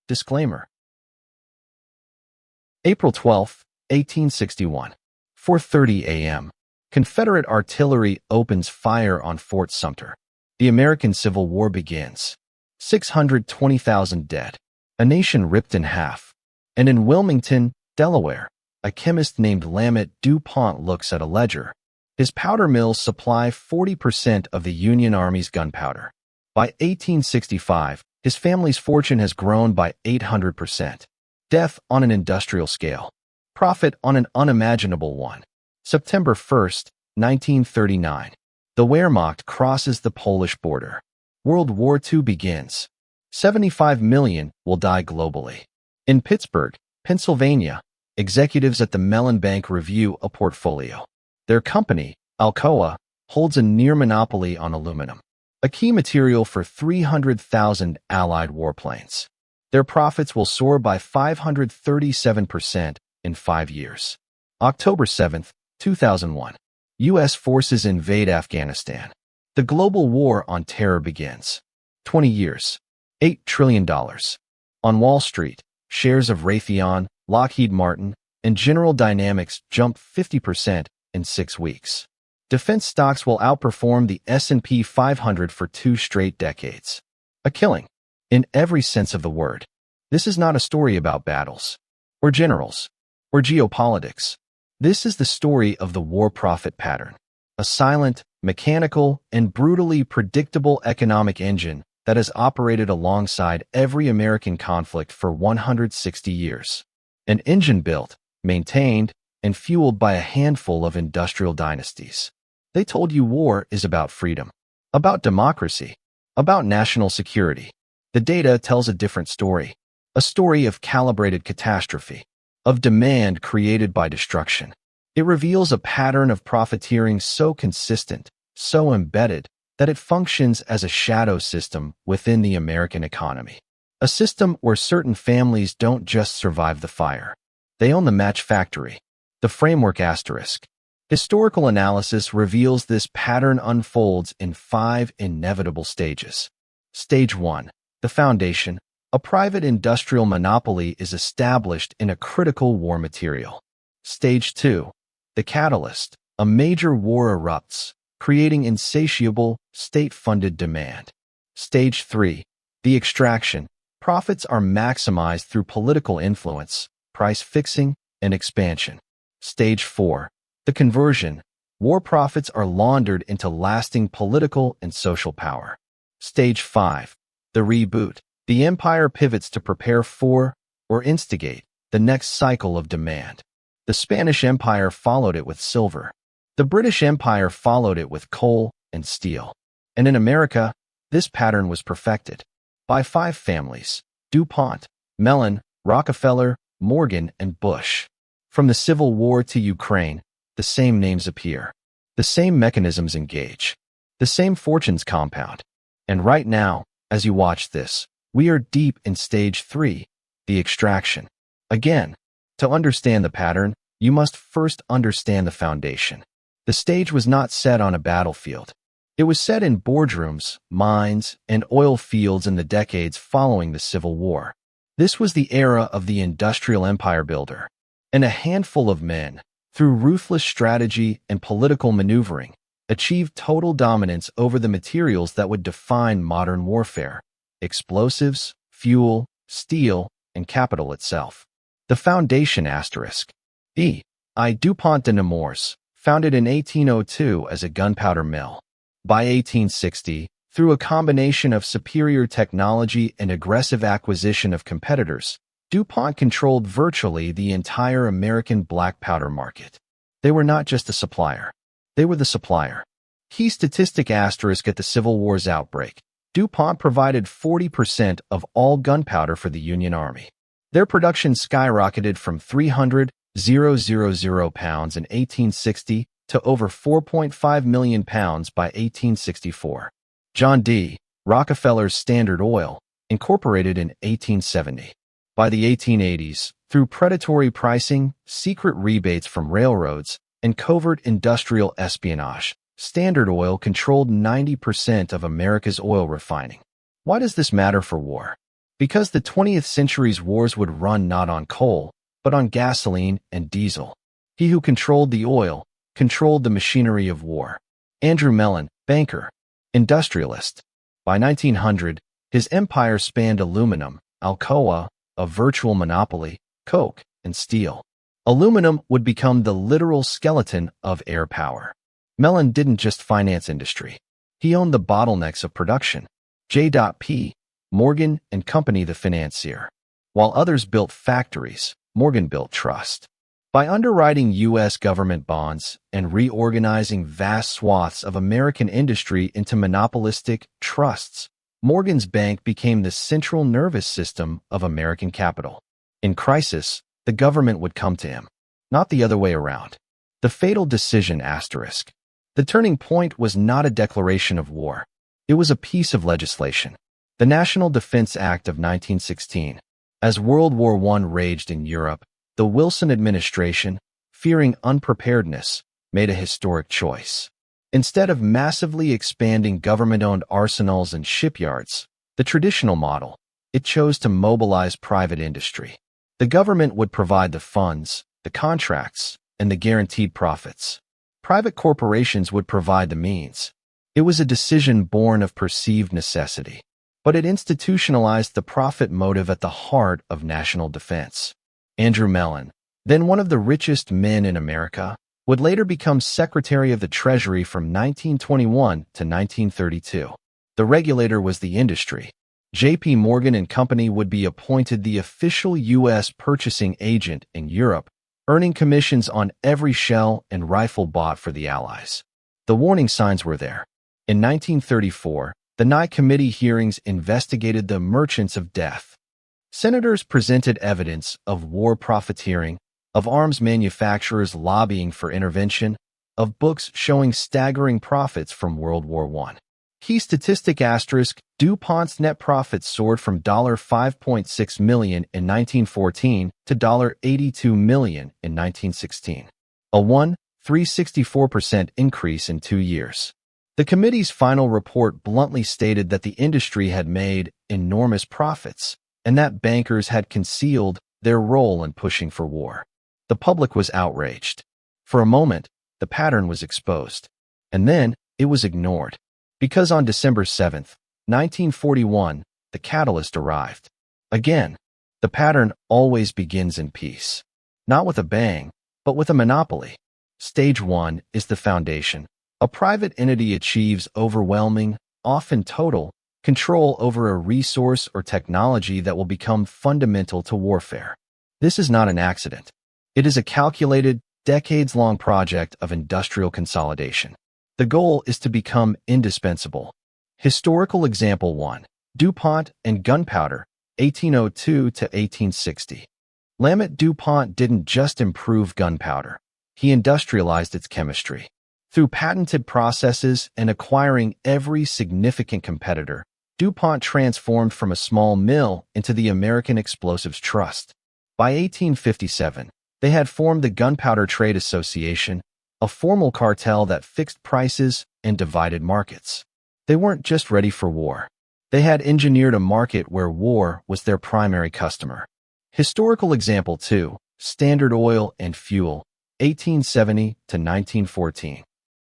Disclaimer. April 12, 1861. 4:30 a.m. Confederate artillery opens fire on Fort Sumter. The American Civil War begins. 620,000 dead. A nation ripped in half. And in Wilmington, Delaware, a chemist named Lehman Pont looks at a ledger. His powder mills supply 40% of the Union Army's gunpowder. By 1865, his family's fortune has grown by 800%. Death on an industrial scale. Profit on an unimaginable one. September 1st, 1939. The Wehrmacht crosses the Polish border. World War II begins. 75 million will die globally. In Pittsburgh, Pennsylvania, executives at the Mellon Bank review a portfolio. Their company, Alcoa, holds a near monopoly on aluminum, a key material for 300,000 Allied warplanes. Their profits will soar by 537% in 5 years. October 7, 2001. U.S. forces invade Afghanistan. The global war on terror begins. 20 years. $8 trillion. On Wall Street, shares of Raytheon, Lockheed Martin, and General Dynamics jump 50% in 6 weeks. Defense stocks will outperform the S&P 500 for 2 straight decades. A killing, in every sense of the word. This is not a story about battles, or generals, or geopolitics. This is the story of the war profit pattern, a silent, mechanical, and brutally predictable economic engine that has operated alongside every American conflict for 160 years. An engine built, maintained, and fueled by a handful of industrial dynasties. They told you war is about freedom, about democracy, about national security. The data tells a different story, a story of calibrated catastrophe, of demand created by destruction. It reveals a pattern of profiteering so consistent, so embedded, that it functions as a shadow system within the American economy. A system where certain families don't just survive the fire. They own the match factory. The framework asterisk. Historical analysis reveals this pattern unfolds in 5 inevitable stages. Stage 1. The foundation. A private industrial monopoly is established in a critical war material. Stage 2. The catalyst. A major war erupts, creating insatiable, state-funded demand. Stage 3. The extraction. Profits are maximized through political influence, price fixing, and expansion. Stage 4. The conversion. War profits are laundered into lasting political and social power. Stage 5. The reboot. The empire pivots to prepare for, or instigate, the next cycle of demand. The Spanish Empire followed it with silver. The British Empire followed it with coal and steel. And in America, this pattern was perfected by 5 families: DuPont, Mellon, Rockefeller, Morgan, and Bush. From the Civil War to Ukraine, the same names appear. The same mechanisms engage. The same fortunes compound. And right now, as you watch this, we are deep in stage 3, the extraction. Again, to understand the pattern, you must first understand the foundation. The stage was not set on a battlefield. It was set in boardrooms, mines, and oil fields in the decades following the Civil War. This was the era of the industrial empire builder. And a handful of men, through ruthless strategy and political maneuvering, achieved total dominance over the materials that would define modern warfare: explosives, fuel, steel, and capital itself. The foundation asterisk. I. DuPont de Nemours, founded in 1802 as a gunpowder mill. By 1860, through a combination of superior technology and aggressive acquisition of competitors, DuPont controlled virtually the entire American black powder market. They were not just a supplier. They were the supplier. Key statistic asterisk. At the Civil War's outbreak, DuPont provided 40% of all gunpowder for the Union Army. Their production skyrocketed from 300,000 pounds in 1860 to over 4.5 million pounds by 1864. John D. Rockefeller's Standard Oil, incorporated in 1870. By the 1880s, through predatory pricing, secret rebates from railroads, and covert industrial espionage, Standard Oil controlled 90% of America's oil refining. Why does this matter for war? Because the 20th century's wars would run not on coal, but on gasoline and diesel. He who controlled the oil controlled the machinery of war. Andrew Mellon, banker, industrialist. By 1900, his empire spanned aluminum, Alcoa, a virtual monopoly, coke, and steel. Aluminum would become the literal skeleton of air power. Mellon didn't just finance industry. He owned the bottlenecks of production. J.P. Morgan and Company, the financier. While others built factories, Morgan built trust. By underwriting U.S. government bonds and reorganizing vast swaths of American industry into monopolistic trusts, Morgan's bank became the central nervous system of American capital. In crisis, the government would come to him, not the other way around. The fatal decision asterisk. The turning point was not a declaration of war. It was a piece of legislation. The National Defense Act of 1916. As World War I raged in Europe, the Wilson administration, fearing unpreparedness, made a historic choice. Instead of massively expanding government-owned arsenals and shipyards, the traditional model, it chose to mobilize private industry. The government would provide the funds, the contracts, and the guaranteed profits. Private corporations would provide the means. It was a decision born of perceived necessity, but it institutionalized the profit motive at the heart of national defense. Andrew Mellon, then one of the richest men in America, would later become Secretary of the Treasury from 1921 to 1932. The regulator was the industry. J.P. Morgan and Company would be appointed the official U.S. purchasing agent in Europe, earning commissions on every shell and rifle bought for the Allies. The warning signs were there. In 1934, the Nye Committee hearings investigated the merchants of death. Senators presented evidence of war profiteering, of arms manufacturers lobbying for intervention, of books showing staggering profits from World War I. Key statistic asterisk, DuPont's net profits soared from $5.6 million in 1914 to $82 million in 1916. A 364% increase in 2 years. The committee's final report bluntly stated that the industry had made enormous profits and that bankers had concealed their role in pushing for war. The public was outraged. For a moment, the pattern was exposed. And then, it was ignored. Because on December 7, 1941, the catalyst arrived. Again, the pattern always begins in peace. Not with a bang, but with a monopoly. Stage 1 is the foundation. A private entity achieves overwhelming, often total, control over a resource or technology that will become fundamental to warfare. This is not an accident. It is a calculated, decades-long project of industrial consolidation. The goal is to become indispensable. Historical example 1. DuPont and gunpowder, 1802 to 1860. Lehman DuPont didn't just improve gunpowder. He industrialized its chemistry. Through patented processes and acquiring every significant competitor, DuPont transformed from a small mill into the American Explosives Trust. By 1857, they had formed the Gunpowder Trade Association, a formal cartel that fixed prices and divided markets. They weren't just ready for war. They had engineered a market where war was their primary customer. Historical example 2, Standard Oil and Fuel, 1870 to 1914.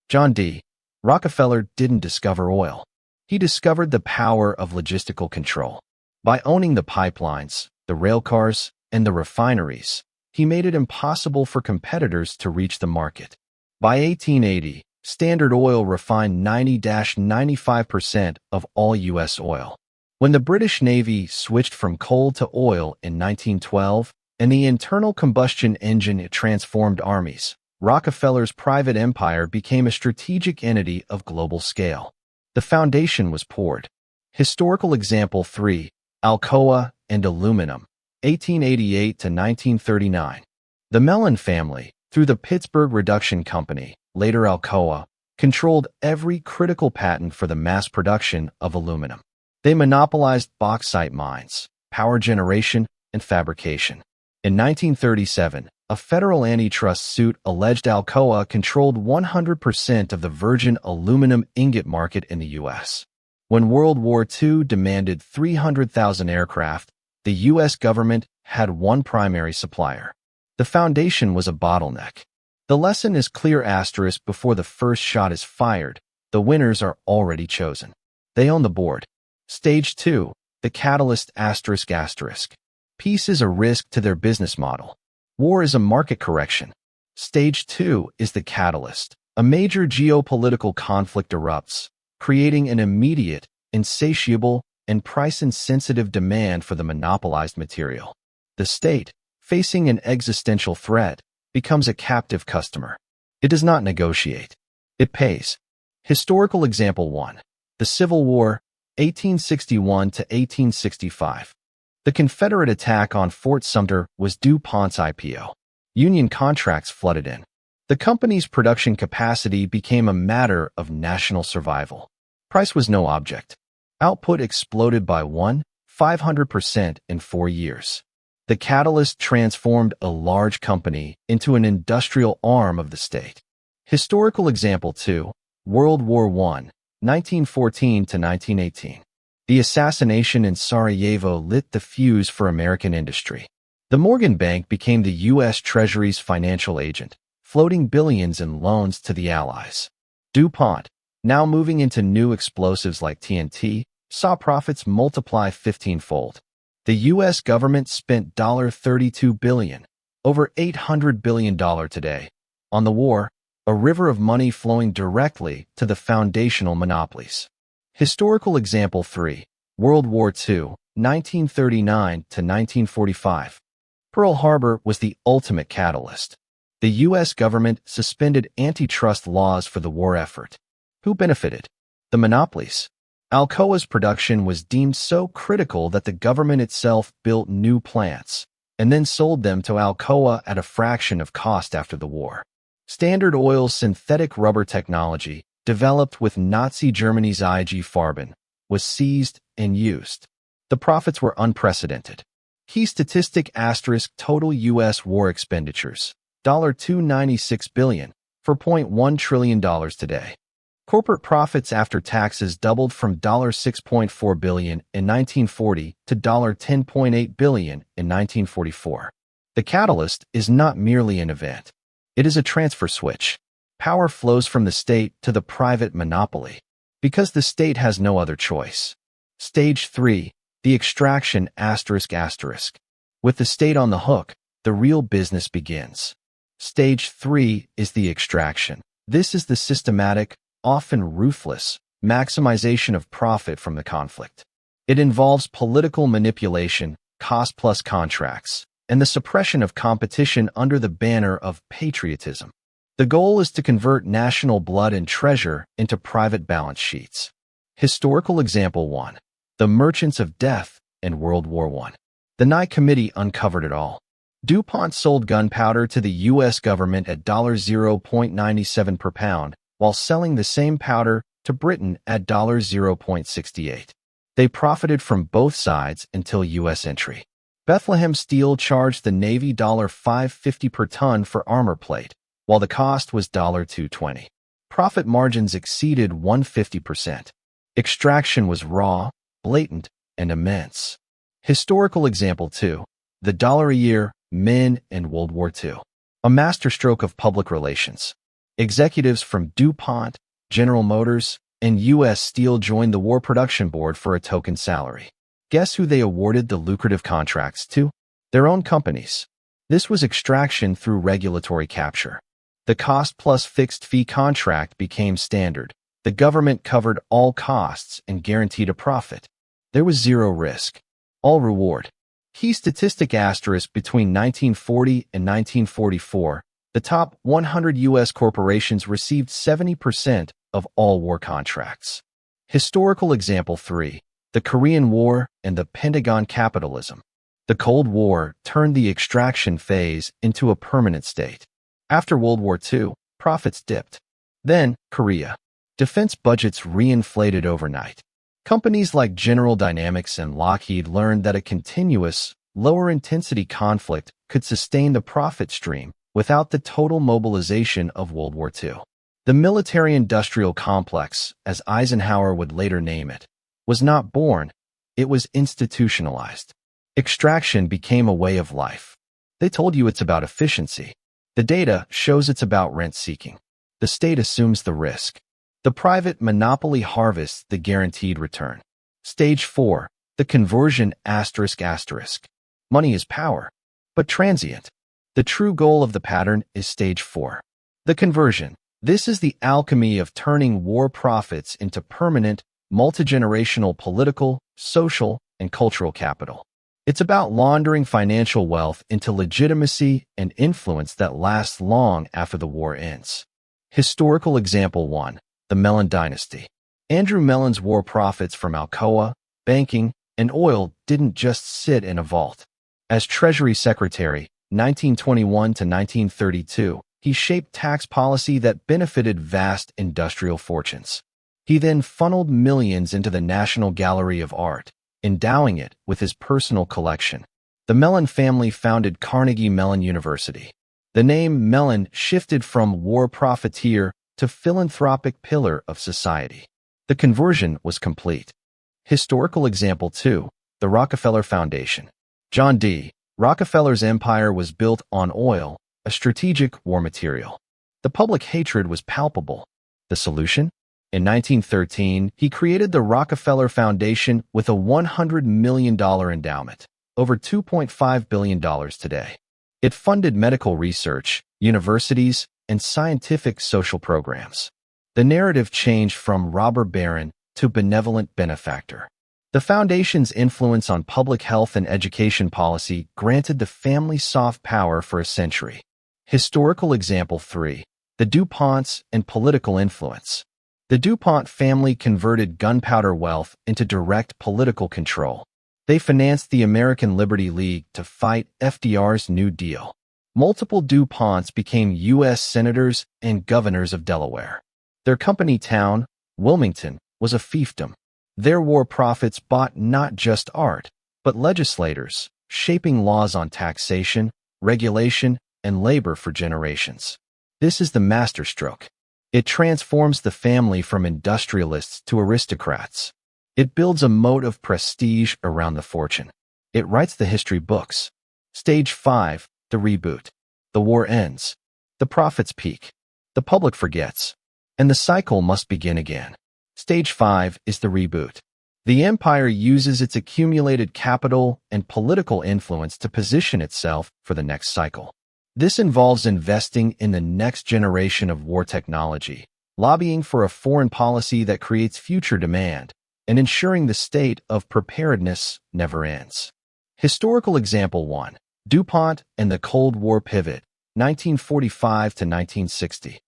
John D. Rockefeller didn't discover oil. He discovered the power of logistical control. By owning the pipelines, the railcars, and the refineries, he made it impossible for competitors to reach the market. By 1880, Standard Oil refined 90–95% of all U.S. oil. When the British Navy switched from coal to oil in 1912, and the internal combustion engine transformed armies, Rockefeller's private empire became a strategic entity of global scale. The foundation was poured. Historical example 3, Alcoa and aluminum, 1888 to 1939. The Mellon family, through the Pittsburgh Reduction Company, later Alcoa, controlled every critical patent for the mass production of aluminum. They monopolized bauxite mines, power generation, and fabrication. In 1937, a federal antitrust suit alleged Alcoa controlled 100% of the virgin aluminum ingot market in the U.S. When World War II demanded 300,000 aircraft, the U.S. government had one primary supplier. The foundation was a bottleneck. The lesson is clear asterisk before the first shot is fired. The winners are already chosen. They own the board. Stage 2, the catalyst asterisk asterisk. Peace is a risk to their business model. War is a market correction. Stage 2 is the catalyst. A major geopolitical conflict erupts, creating an immediate, insatiable, and price-insensitive demand for the monopolized material. The state, facing an existential threat, becomes a captive customer. It does not negotiate. It pays. Historical example 1. The Civil War, 1861 to 1865. The Confederate attack on Fort Sumter was DuPont's IPO. Union contracts flooded in. The company's production capacity became a matter of national survival. Price was no object. Output exploded by 500% in 4 years. The catalyst transformed a large company into an industrial arm of the state. Historical example 2, World War I, 1914 to 1918. The assassination in Sarajevo lit the fuse for American industry. The Morgan Bank became the U.S. Treasury's financial agent, floating billions in loans to the Allies. DuPont, now moving into new explosives like TNT, saw profits multiply 15-fold. The U.S. government spent $32 billion, over $800 billion today, on the war, a river of money flowing directly to the foundational monopolies. Historical example 3, World War II, 1939 to 1945. Pearl Harbor was the ultimate catalyst. The U.S. government suspended antitrust laws for the war effort. Who benefited? The monopolies. Alcoa's production was deemed so critical that the government itself built new plants and then sold them to Alcoa at a fraction of cost after the war. Standard Oil's synthetic rubber technology, developed with Nazi Germany's IG Farben, was seized and used. The profits were unprecedented. Key statistic asterisk total U.S. war expenditures, $296 billion, for $0.1 trillion today. Corporate profits after taxes doubled from $6.4 billion in 1940 to $10.8 billion in 1944. The catalyst is not merely an event. It is a transfer switch. Power flows from the state to the private monopoly, because the state has no other choice. Stage 3, the extraction asterisk asterisk. With the state on the hook, the real business begins. Stage 3 is the extraction. This is the systematic, often ruthless, maximization of profit from the conflict. It involves political manipulation, cost-plus contracts, and the suppression of competition under the banner of patriotism. The goal is to convert national blood and treasure into private balance sheets. Historical example 1. The Merchants of Death in World War I. The Nye Committee uncovered it all. DuPont sold gunpowder to the U.S. government at $0.97 per pound, while selling the same powder to Britain at $0.68. They profited from both sides until U.S. entry. Bethlehem Steel charged the Navy $5.50 per ton for armor plate, while the cost was $2.20. Profit margins exceeded 150%. Extraction was raw, blatant, and immense. Historical example 2. The WWII men in World War II. A masterstroke of public relations. Executives from DuPont, General Motors, and U.S. Steel joined the War Production Board for a token salary. Guess who they awarded the lucrative contracts to? Their own companies. This was extraction through regulatory capture. The cost-plus fixed-fee contract became standard. The government covered all costs and guaranteed a profit. There was zero risk. All reward. Key statistic asterisk between 1940 and 1944, the top 100 U.S. corporations received 70% of all war contracts. Historical example 3. The Korean War and the Pentagon capitalism. The Cold War turned the extraction phase into a permanent state. After World War II, profits dipped. Then, Korea. Defense budgets reinflated overnight. Companies like General Dynamics and Lockheed learned that a continuous, lower-intensity conflict could sustain the profit stream without the total mobilization of World War II. The military-industrial complex, as Eisenhower would later name it, was not born, it was institutionalized. Extraction became a way of life. They told you it's about efficiency. The data shows it's about rent-seeking. The state assumes the risk. The private monopoly harvests the guaranteed return. Stage 4. The conversion ***. Money is power, but transient. The true goal of the pattern is stage 4. The conversion. This is the alchemy of turning war profits into permanent, multi-generational political, social, and cultural capital. It's about laundering financial wealth into legitimacy and influence that lasts long after the war ends. Historical example 1. The Mellon dynasty. Andrew Mellon's war profits from Alcoa, banking, and oil didn't just sit in a vault. As Treasury Secretary, 1921 to 1932, he shaped tax policy that benefited vast industrial fortunes. He then funneled millions into the National Gallery of Art, endowing it with his personal collection. The Mellon family founded Carnegie Mellon University. The name Mellon shifted from war profiteer to philanthropic pillar of society. The conversion was complete. Historical example 2. The Rockefeller Foundation. John D. Rockefeller's empire was built on oil, a strategic war material. The public hatred was palpable. The solution? In 1913, he created the Rockefeller Foundation with a $100 million endowment, over $2.5 billion today. It funded medical research, universities, and scientific social programs. The narrative changed from robber baron to benevolent benefactor. The foundation's influence on public health and education policy granted the family soft power for a century. Historical example 3. The DuPonts and political influence. The DuPont family converted gunpowder wealth into direct political control. They financed the American Liberty League to fight FDR's New Deal. Multiple DuPonts became U.S. senators and governors of Delaware. Their company town, Wilmington, was a fiefdom. Their war profits bought not just art, but legislators, shaping laws on taxation, regulation, and labor for generations. This is the masterstroke. It transforms the family from industrialists to aristocrats. It builds a moat of prestige around the fortune. It writes the history books. Stage 5. The reboot. The war ends. The profits peak. The public forgets. And the cycle must begin again. Stage 5 is the reboot. The empire uses its accumulated capital and political influence to position itself for the next cycle. This involves investing in the next generation of war technology, lobbying for a foreign policy that creates future demand, and ensuring the state of preparedness never ends. Historical example 1. DuPont and the Cold War pivot, 1945 to 1960.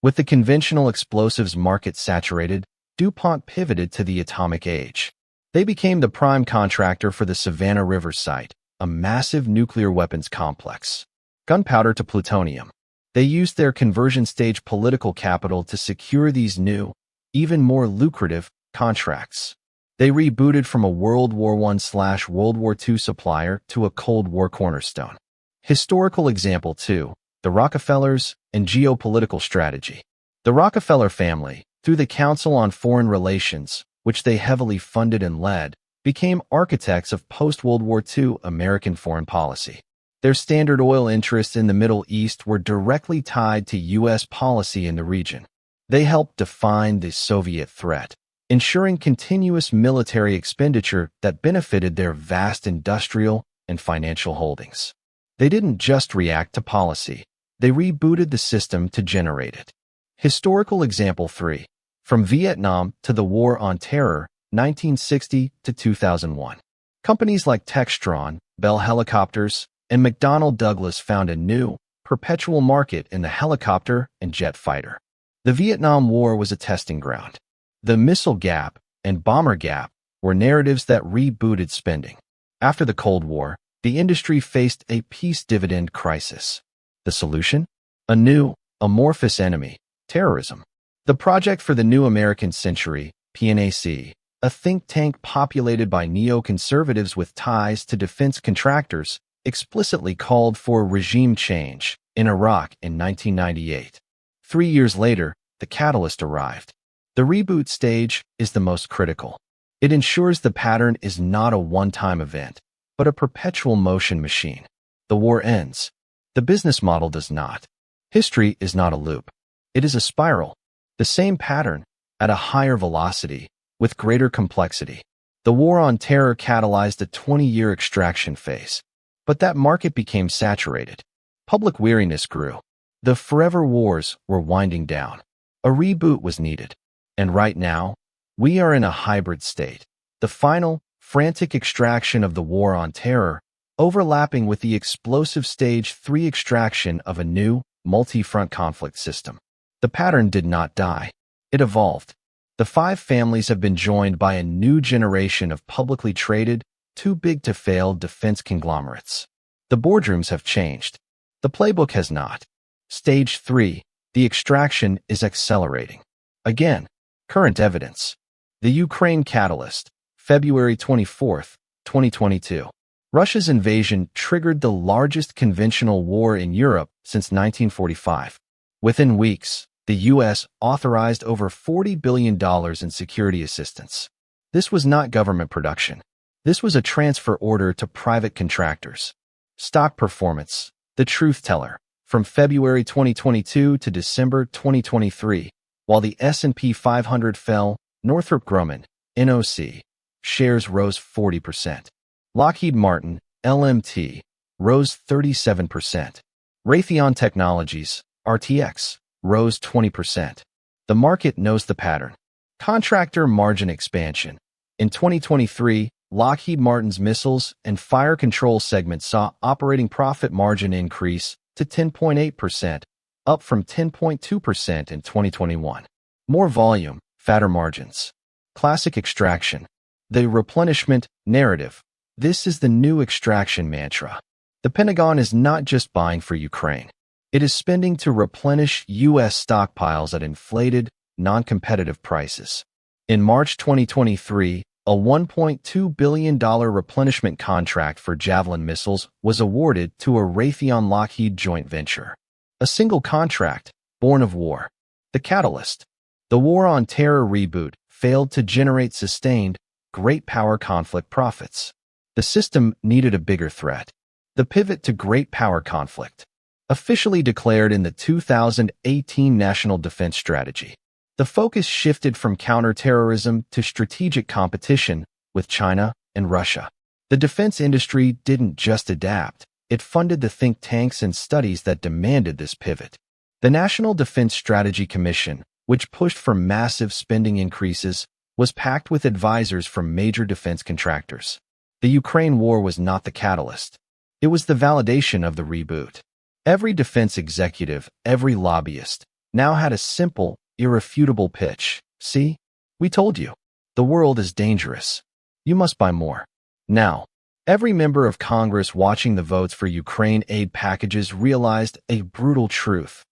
With the conventional explosives market saturated, DuPont pivoted to the atomic age. They became the prime contractor for the Savannah River site, a massive nuclear weapons complex. Gunpowder to plutonium. They used their conversion stage political capital to secure these new, even more lucrative, contracts. They rebooted from a World War I/World War II supplier to a Cold War cornerstone. Historical example 2. The Rockefellers and geopolitical strategy. The Rockefeller family, through the Council on Foreign Relations, which they heavily funded and led, became architects of post-World War II American foreign policy. Their Standard Oil interests in the Middle East were directly tied to U.S. policy in the region. They helped define the Soviet threat, ensuring continuous military expenditure that benefited their vast industrial and financial holdings. They didn't just react to policy, they rebooted the system to generate it. Historical example 3. From Vietnam to the War on Terror, 1960 to 2001. Companies like Textron, Bell Helicopters, and McDonnell Douglas found a new, perpetual market in the helicopter and jet fighter. The Vietnam War was a testing ground. The missile gap and bomber gap were narratives that rebooted spending. After the Cold War, the industry faced a peace dividend crisis. The solution? A new, amorphous enemy, terrorism. The Project for the New American Century, PNAC, a think tank populated by neoconservatives with ties to defense contractors, explicitly called for regime change in Iraq in 1998. 3 years later, the catalyst arrived. The reboot stage is the most critical. It ensures the pattern is not a one-time event, but a perpetual motion machine. The war ends. The business model does not. History is not a loop. It is a spiral. The same pattern, at a higher velocity, with greater complexity. The war on terror catalyzed a 20-year extraction phase. But that market became saturated. Public weariness grew. The forever wars were winding down. A reboot was needed. And right now, we are in a hybrid state. The final, frantic extraction of the war on terror, overlapping with the explosive Stage 3 extraction of a new, multi-front conflict system. The pattern did not die. It evolved. The five families have been joined by a new generation of publicly traded, too-big-to-fail defense conglomerates. The boardrooms have changed. The playbook has not. Stage 3, the extraction is accelerating. Again, current evidence. The Ukraine catalyst, February 24, 2022. Russia's invasion triggered the largest conventional war in Europe since 1945. Within weeks, the U.S. authorized over $40 billion in security assistance. This was not government production. This was a transfer order to private contractors. Stock performance, the truth teller, from February 2022 to December 2023, while the S&P 500 fell, Northrop Grumman, NOC, shares rose 40%. Lockheed Martin, LMT, rose 37%. Raytheon Technologies, RTX, rose 20%. The market knows the pattern. Contractor margin expansion. In 2023, Lockheed Martin's missiles and fire control segment saw operating profit margin increase to 10.8%, up from 10.2% in 2021. More volume, fatter margins. Classic extraction. The replenishment narrative. This is the new extraction mantra. The Pentagon is not just buying for Ukraine. It is spending to replenish U.S. stockpiles at inflated, non-competitive prices. In March 2023, a $1.2 billion replenishment contract for Javelin missiles was awarded to a Raytheon-Lockheed joint venture. A single contract, born of war. The catalyst. The war on terror reboot failed to generate sustained, great power conflict profits. The system needed a bigger threat. The pivot to great power conflict. Officially declared in the 2018 National Defense Strategy. The focus shifted from counterterrorism to strategic competition with China and Russia. The defense industry didn't just adapt, it funded the think tanks and studies that demanded this pivot. The National Defense Strategy Commission, which pushed for massive spending increases, was packed with advisors from major defense contractors. The Ukraine war was not the catalyst. It was the validation of the reboot. Every defense executive, every lobbyist, now had a simple, irrefutable pitch. See? We told you. The world is dangerous. You must buy more. Now, every member of Congress watching the votes for Ukraine aid packages realized a brutal truth.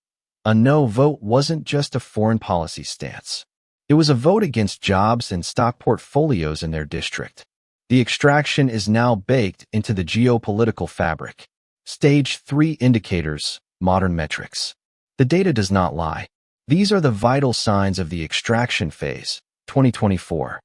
A no vote wasn't just a foreign policy stance. It was a vote against jobs and stock portfolios in their district. The extraction is now baked into the geopolitical fabric. Stage 3 indicators, modern metrics. The data does not lie. These are the vital signs of the extraction phase, 2024.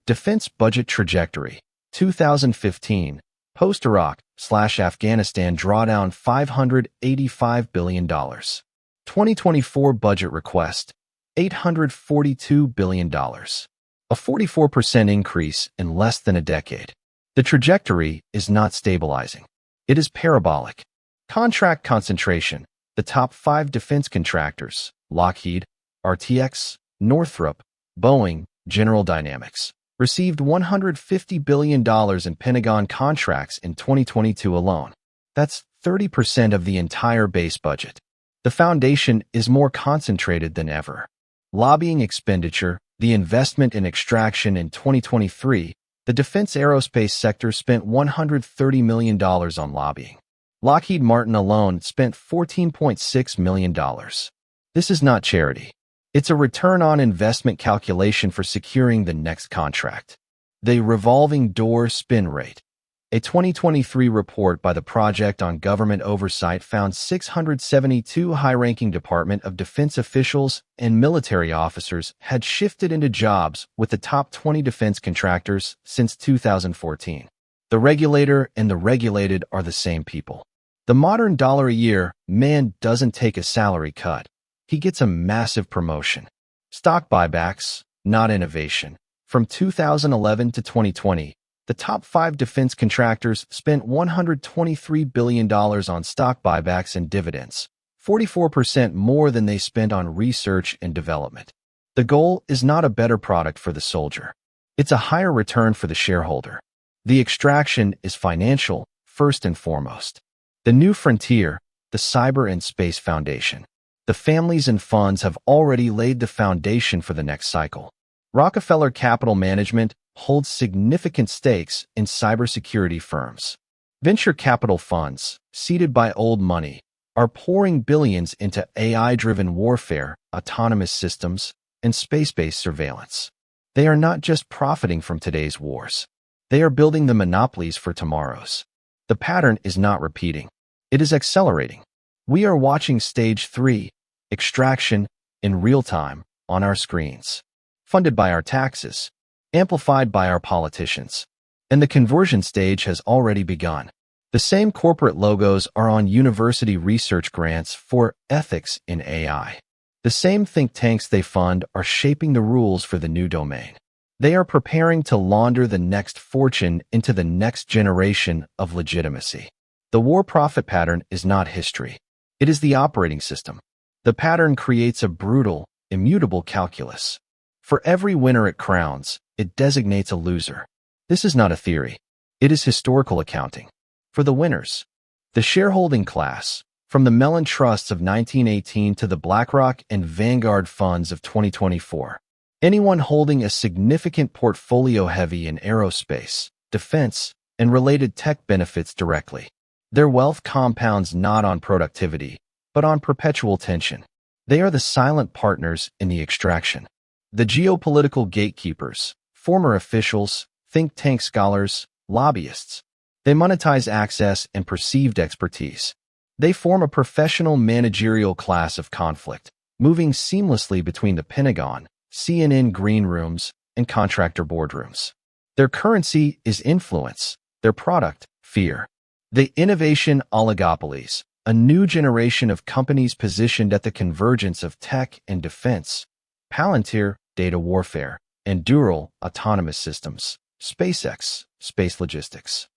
Defense budget trajectory, 2015, post-Iraq/Afghanistan drawdown $585 billion. 2024 budget request, $842 billion. A 44% increase in less than a decade. The trajectory is not stabilizing. It is parabolic. Contract concentration. The top 5 defense contractors, Lockheed, RTX, Northrop, Boeing, General Dynamics, received $150 billion in Pentagon contracts in 2022 alone. That's 30% of the entire base budget. The foundation is more concentrated than ever. Lobbying expenditure, the investment in extraction in 2023, the defense aerospace sector spent $130 million on lobbying. Lockheed Martin alone spent $14.6 million. This is not charity. It's a return on investment calculation for securing the next contract. The revolving door spin rate. A 2023 report by the Project on Government Oversight found 672 high-ranking Department of Defense officials and military officers had shifted into jobs with the top 20 defense contractors since 2014. The regulator and the regulated are the same people. The modern $1 a year man doesn't take a salary cut. He gets a massive promotion. Stock buybacks, not innovation. From 2011 to 2020, the top 5 defense contractors spent $123 billion on stock buybacks and dividends, 44% more than they spent on research and development. The goal is not a better product for the soldier. It's a higher return for the shareholder. The extraction is financial, first and foremost. The new frontier, the Cyber and Space Foundation. The families and funds have already laid the foundation for the next cycle. Rockefeller Capital Management holds significant stakes in cybersecurity firms. Venture capital funds, seeded by old money, are pouring billions into AI-driven warfare, autonomous systems, and space-based surveillance. They are not just profiting from today's wars. They are building the monopolies for tomorrow's. The pattern is not repeating. It is accelerating. We are watching Stage 3, extraction, in real time, on our screens. Funded by our taxes, amplified by our politicians. And the conversion stage has already begun. The same corporate logos are on university research grants for ethics in AI. The same think tanks they fund are shaping the rules for the new domain. They are preparing to launder the next fortune into the next generation of legitimacy. The war profit pattern is not history. It is the operating system. The pattern creates a brutal, immutable calculus. For every winner it crowns, it designates a loser. This is not a theory. It is historical accounting. For the winners, the shareholding class, from the Mellon trusts of 1918 to the BlackRock and Vanguard funds of 2024, anyone holding a significant portfolio heavy in aerospace, defense, and related tech benefits directly. Their wealth compounds not on productivity, but on perpetual tension. They are the silent partners in the extraction. The geopolitical gatekeepers, former officials, think tank scholars, lobbyists. They monetize access and perceived expertise. They form a professional managerial class of conflict, moving seamlessly between the Pentagon, CNN green rooms, and contractor boardrooms. Their currency is influence, their product, fear. The innovation oligopolies, a new generation of companies positioned at the convergence of tech and defense, Palantir, data warfare, and Dural, autonomous systems, SpaceX, space logistics.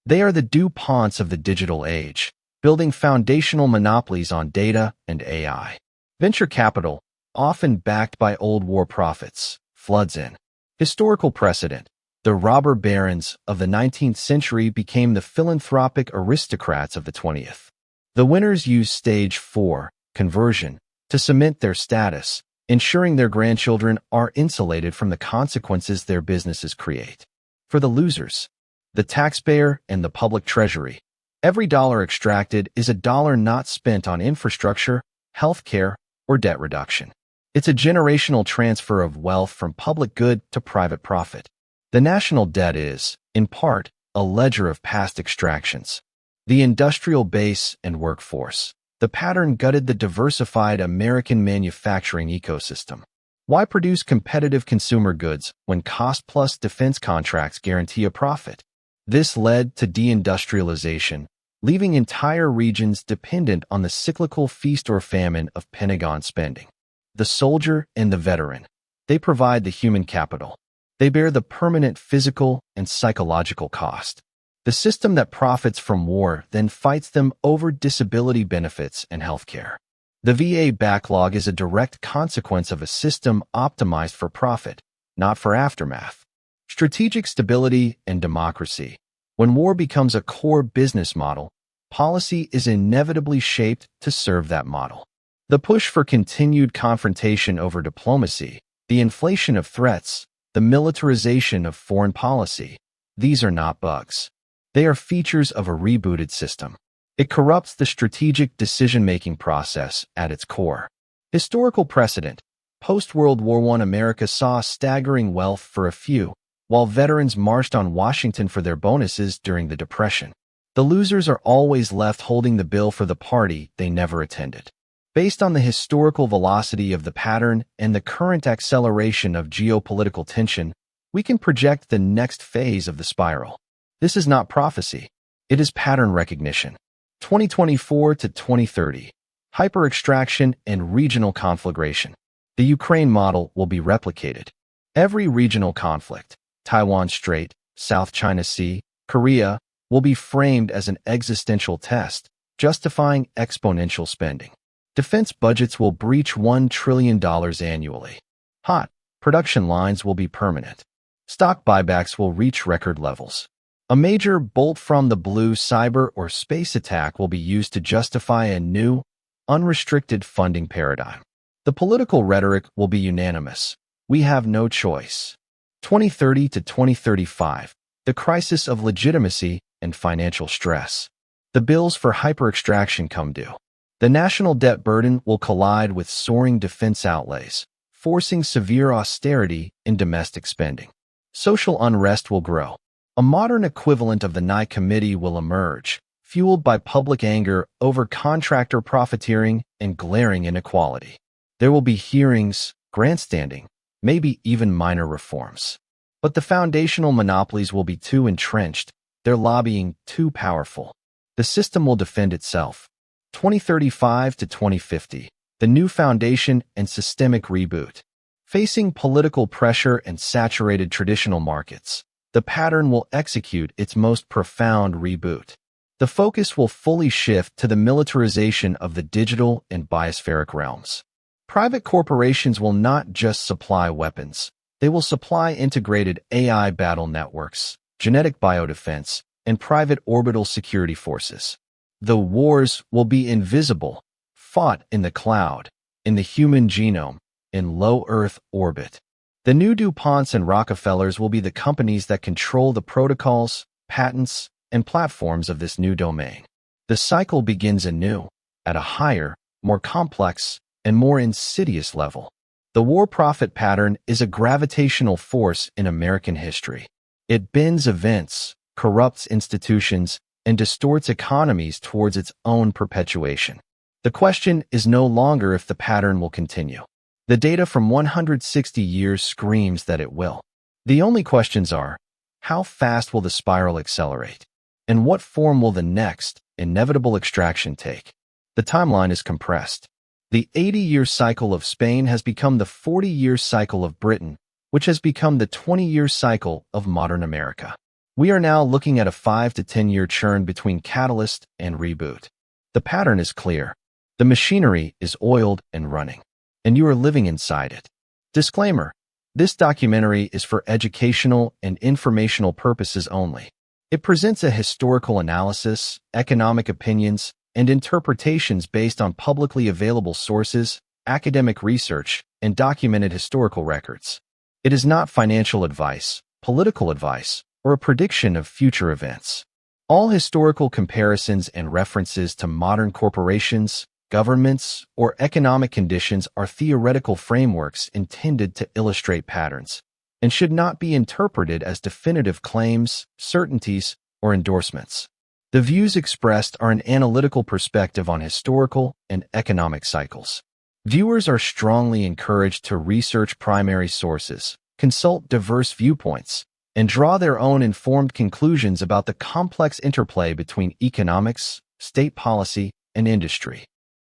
They are the DuPonts of the digital age, building foundational monopolies on data and AI. Venture capital, often backed by old war profits, floods in. Historical precedent. The robber barons of the 19th century became the philanthropic aristocrats of the 20th. The winners use Stage 4, conversion, to cement their status, ensuring their grandchildren are insulated from the consequences their businesses create. For the losers, the taxpayer and the public treasury, every dollar extracted is a dollar not spent on infrastructure, healthcare, or debt reduction. It's a generational transfer of wealth from public good to private profit. The national debt is, in part, a ledger of past extractions. The industrial base and workforce. The pattern gutted the diversified American manufacturing ecosystem. Why produce competitive consumer goods when cost-plus defense contracts guarantee a profit? This led to deindustrialization, leaving entire regions dependent on the cyclical feast or famine of Pentagon spending. The soldier and the veteran. They provide the human capital. They bear the permanent physical and psychological cost. The system that profits from war then fights them over disability benefits and healthcare. The VA backlog is a direct consequence of a system optimized for profit, not for aftermath. Strategic stability and democracy. When war becomes a core business model, policy is inevitably shaped to serve that model. The push for continued confrontation over diplomacy, the inflation of threats, the militarization of foreign policy, these are not bugs. They are features of a rebooted system. It corrupts the strategic decision-making process at its core. Historical precedent. Post-World War I America saw staggering wealth for a few, while veterans marched on Washington for their bonuses during the Depression. The losers are always left holding the bill for the party they never attended. Based on the historical velocity of the pattern and the current acceleration of geopolitical tension, we can project the next phase of the spiral. This is not prophecy. It is pattern recognition. 2024 to 2030. Hyper-extraction and regional conflagration. The Ukraine model will be replicated. Every regional conflict, Taiwan Strait, South China Sea, Korea, will be framed as an existential test, justifying exponential spending. Defense budgets will breach $1 trillion annually. Hot production lines will be permanent. Stock buybacks will reach record levels. A major bolt-from-the-blue cyber or space attack will be used to justify a new, unrestricted funding paradigm. The political rhetoric will be unanimous. We have no choice. 2030 to 2035. The crisis of legitimacy and financial stress. The bills for hyper-extraction come due. The national debt burden will collide with soaring defense outlays, forcing severe austerity in domestic spending. Social unrest will grow. A modern equivalent of the WWII committee will emerge, fueled by public anger over contractor profiteering and glaring inequality. There will be hearings, grandstanding, maybe even minor reforms. But the foundational monopolies will be too entrenched, their lobbying too powerful. The system will defend itself. 2035 to 2050. The new foundation and systemic reboot. Facing political pressure and saturated traditional markets, the pattern will execute its most profound reboot. The focus will fully shift to the militarization of the digital and biospheric realms. Private corporations will not just supply weapons. They will supply integrated AI battle networks, genetic biodefense, and private orbital security forces. The wars will be invisible, fought in the cloud, in the human genome, in low Earth orbit. The new DuPonts and Rockefellers will be the companies that control the protocols, patents, and platforms of this new domain. The cycle begins anew, at a higher, more complex, and more insidious level. The war profit pattern is a gravitational force in American history. It bends events, corrupts institutions, and distorts economies towards its own perpetuation. The question is no longer if the pattern will continue. The data from 160 years screams that it will. The only questions are, how fast will the spiral accelerate? And what form will the next, inevitable extraction take? The timeline is compressed. The 80-year cycle of Spain has become the 40-year cycle of Britain, which has become the 20-year cycle of modern America. We are now looking at a 5 to 10-year churn between catalyst and reboot. The pattern is clear. The machinery is oiled and running, and you are living inside it. Disclaimer: this documentary is for educational and informational purposes only. It presents a historical analysis, economic opinions, and interpretations based on publicly available sources, academic research, and documented historical records. It is not financial advice, political advice, or a prediction of future events. All historical comparisons and references to modern corporations, governments, or economic conditions are theoretical frameworks intended to illustrate patterns, and should not be interpreted as definitive claims, certainties, or endorsements. The views expressed are an analytical perspective on historical and economic cycles. Viewers are strongly encouraged to research primary sources, consult diverse viewpoints, and draw their own informed conclusions about the complex interplay between economics, state policy, and industry.